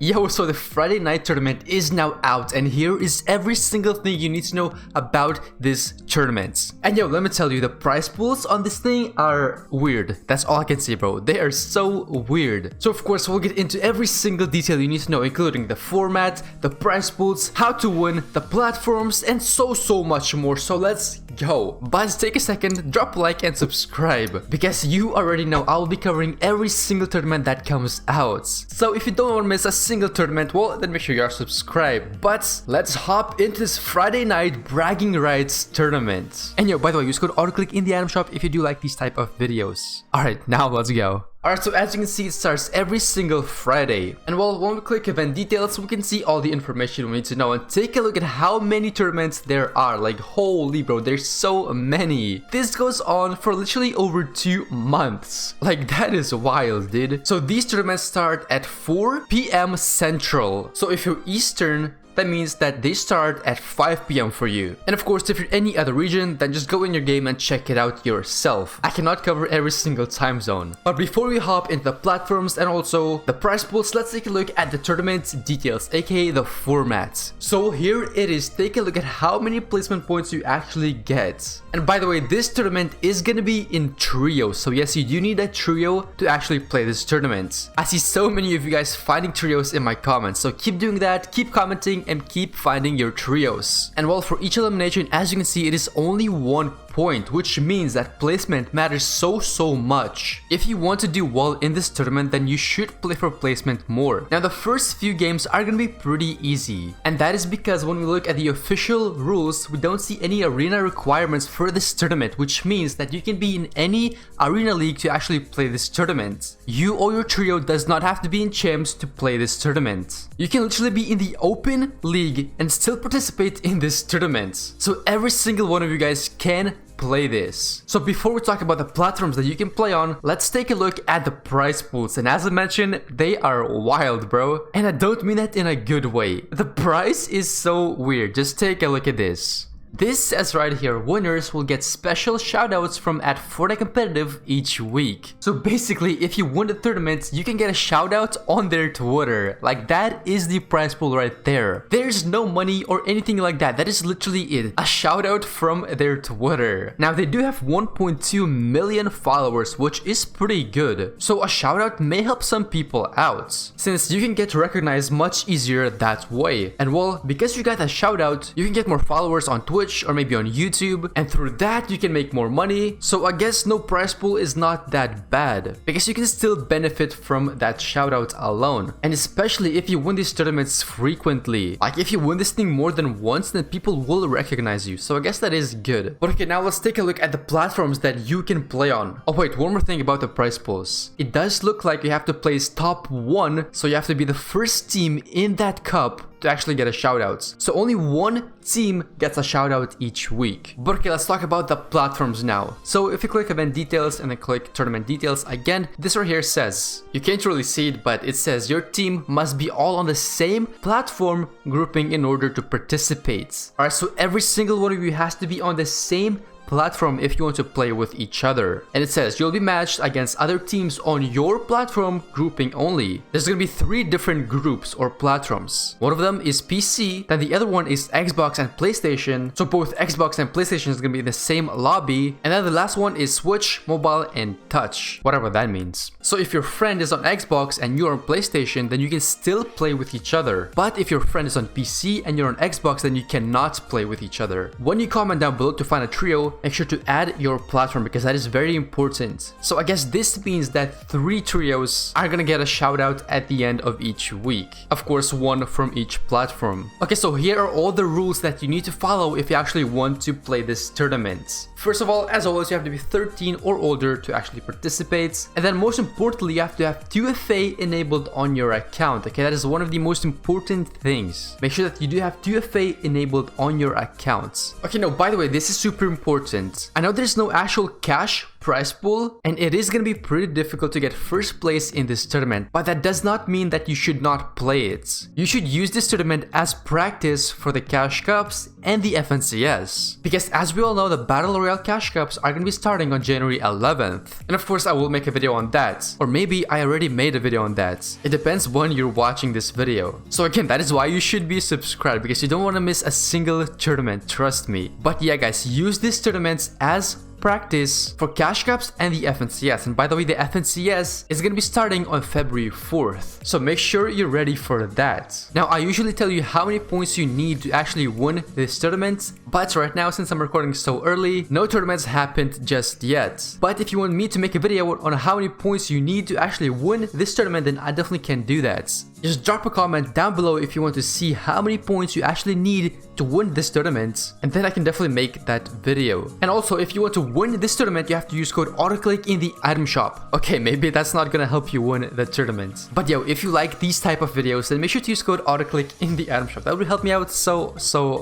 Yo, so the Friday night tournament is now out, and here is every single thing you need to know about this tournament. And yo, let me tell you, the prize pools on this thing are weird. That's all I can say, bro. They are so weird. So of course, we'll get into every single detail you need to know, including the format, the prize pools, how to win, the platforms, and so much more. So let's go. But take a second, drop a like and subscribe, because you already know I'll be covering every single tournament that comes out. So if you don't want to miss a single tournament, well, then make sure you are subscribed. But let's hop into this Friday night bragging rights tournament. And yo, by the way, use code AUTOCLICK in the item shop if you do like these type of videos. Alright, now let's go. Alright, so as you can see, it starts every single Friday. And well, when we click event details, we can see all the information we need to know and take a look at how many tournaments there are. Like, holy bro, there's so many. This goes on for literally over 2 months. Like, that is wild, dude. So these tournaments start at 4 p.m. Central. So if you're Eastern, that means that they start at 5 p.m. for you. And of course, if you're any other region, then just go in your game and check it out yourself. I cannot cover every single time zone. But before we hop into the platforms and also the prize pools, let's take a look at the tournament details, aka the format. So here it is. Take a look at how many placement points you actually get. And by the way, this tournament is gonna be in trios. So yes, you do need a trio to actually play this tournament. I see so many of you guys finding trios in my comments. So keep doing that, keep commenting, and keep finding your trios. And well, for each elimination, as you can see, it is only 1 point, which means that placement matters so much. If you want to do well in this tournament, then you should play for placement more. Now, the first few games are gonna be pretty easy, and that is because when we look at the official rules, we don't see any arena requirements for this tournament, which means that you can be in any arena league to actually play this tournament. You or your trio does not have to be in champs to play this tournament. You can literally be in the open league and still participate in this tournament. So every single one of you guys can play this. So before we talk about the platforms that you can play on, let's take a look at the prize pools. And as I mentioned, they are wild, bro. And I don't mean that in a good way. The price is so weird. Just take a look at this. This says right here, winners will get special shoutouts from @Fortnite Competitive each week. So basically, if you win the tournament, you can get a shoutout on their Twitter. Like, that is the prize pool right there. There's no money or anything like that. That is literally it. A shoutout from their Twitter. Now, they do have 1.2 million followers, which is pretty good. So a shoutout may help some people out, since you can get recognized much easier that way. And well, because you got a shoutout, you can get more followers on Twitch or maybe on YouTube, and through that you can make more money. So I guess no prize pool is not that bad, because you can still benefit from that shoutout alone. And especially if you win these tournaments frequently. Like, if you win this thing more than once, then people will recognize you. So I guess that is good. But okay, now let's take a look at the platforms that you can play on. Oh wait, one more thing about the prize pools. It does look like you have to place top 1, so you have to be the first team in that cup to actually get a shoutout. So only 1 team gets a shoutout each week. But okay, let's talk about the platforms now. So if you click event details and then click tournament details again, this right here says, you can't really see it, but it says your team must be all on the same platform grouping in order to participate. Alright, so every single one of you has to be on the same platform if you want to play with each other. And it says you'll be matched against other teams on your platform grouping only. There's gonna be 3 different groups or platforms. One of them is PC, then the other one is Xbox and PlayStation. So both Xbox and PlayStation is gonna be in the same lobby. And then the last one is Switch, mobile, and touch, whatever that means. So if your friend is on Xbox and you're on PlayStation, then you can still play with each other. But if your friend is on PC and you're on Xbox, then you cannot play with each other. When you comment down below to find a trio, make sure to add your platform, because that is very important. So I guess this means that 3 trios are gonna get a shout out at the end of each week. Of course, 1 from each platform. Okay, so here are all the rules that you need to follow if you actually want to play this tournament. First of all, as always, you have to be 13 or older to actually participate. And then most importantly, you have to have 2FA enabled on your account. Okay, that is one of the most important things. Make sure that you do have 2FA enabled on your account. Okay, no, by the way, this is super important. I know there's no actual cash prize pool, and it is gonna be pretty difficult to get first place in this tournament, but that does not mean that you should not play it. You should use this tournament as practice for the cash cups and the FNCS, because as we all know, the Battle Royale cash cups are gonna be starting on January 11th, and of course I will make a video on that, or maybe I already made a video on that. It depends when you're watching this video. So again, that is why you should be subscribed, because you don't want to miss a single tournament, trust me. But yeah guys, use these tournaments as practice for cash cups and the FNCS. And by the way, the FNCS is going to be starting on February 4th, so make sure you're ready for that. Now I usually tell you how many points you need to actually win this tournament, but right now, since I'm recording so early, no tournaments happened just yet. But if you want me to make a video on how many points you need to actually win this tournament, then I definitely can do that. Just drop a comment down below if you want to see how many points you actually need to win this tournament, and then I can definitely make that video. And also, if you want to win this tournament, you have to use code AUTOCLICK in the item shop. Okay, maybe that's not gonna help you win the tournament, but yo, if you like these type of videos, then make sure to use code AUTOCLICK in the item shop. That would help me out so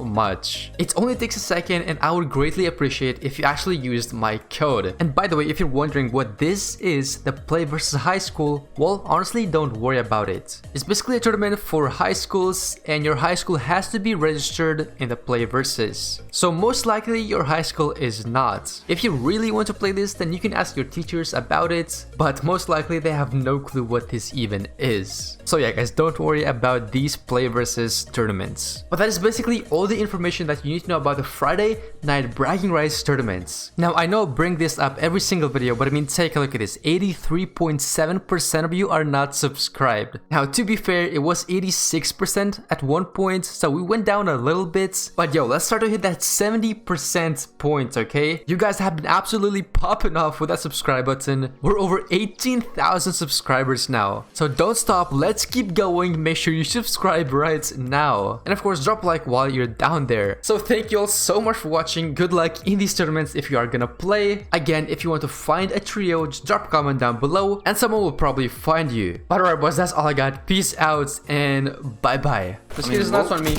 much. It only takes a second, and I would greatly appreciate if you actually used my code. And by the way, if you're wondering what this is, the Play versus High School, well, honestly, don't worry about it. It's basically a tournament for high schools, and your high school has to be registered in the Play versus. So most likely your high school is not. If you really want to play this, then you can ask your teachers about it, but most likely they have no clue what this even is. So yeah guys, don't worry about these Play versus tournaments. But that is basically all the information that you need to know about the Friday night bragging rights tournaments. Now I know I bring this up every single video, but I mean, take a look at this. 83.7% of you are not subscribed. Now to be fair, it was 86% at one point, so we went down a little bit, but yo, let's start to hit that 70% point, okay? You guys have been absolutely popping off with that subscribe button. We're over 18,000 subscribers now, so don't stop, let's keep going. Make sure you subscribe right now, and of course drop a like while you're down there. So thank you all so much for watching. Good luck in these tournaments if you are gonna play. Again, if you want to find a trio, just drop a comment down below and someone will probably find you. But alright boys, that's all I got. Peace out and bye bye. This kid is not on me.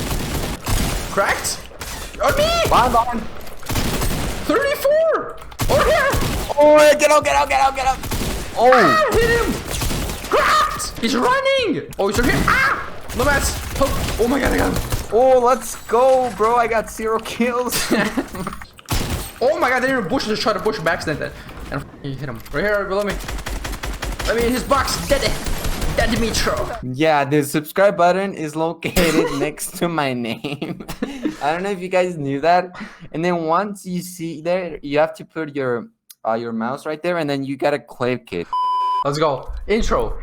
Cracked? On me! Bye. 34! Oh yeah! Oh, get out. Oh! Ah, hit him! Cracked! He's running! Oh, he's right here. Ah! No mats. Oh my god, I got him. Oh, let's go, bro. I got 0 kills. Oh my god, they're in a bush. Just try to bush by accident. And you hit him. Right here, below me. I mean, his box. Dead Dimitro. Yeah, the subscribe button is located next to my name. I don't know if you guys knew that. And then once you see there, you have to put your mouse right there, and then you gotta click it. Let's go. Intro.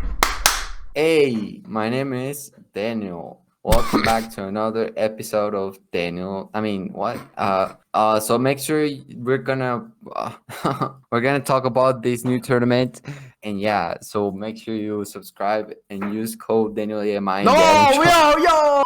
Hey, my name is Daniel. Welcome back to another episode of Daniel. I mean, what? So make sure we're gonna talk about this new tournament, and yeah, so make sure you subscribe and use code Daniel EMI. No, yo.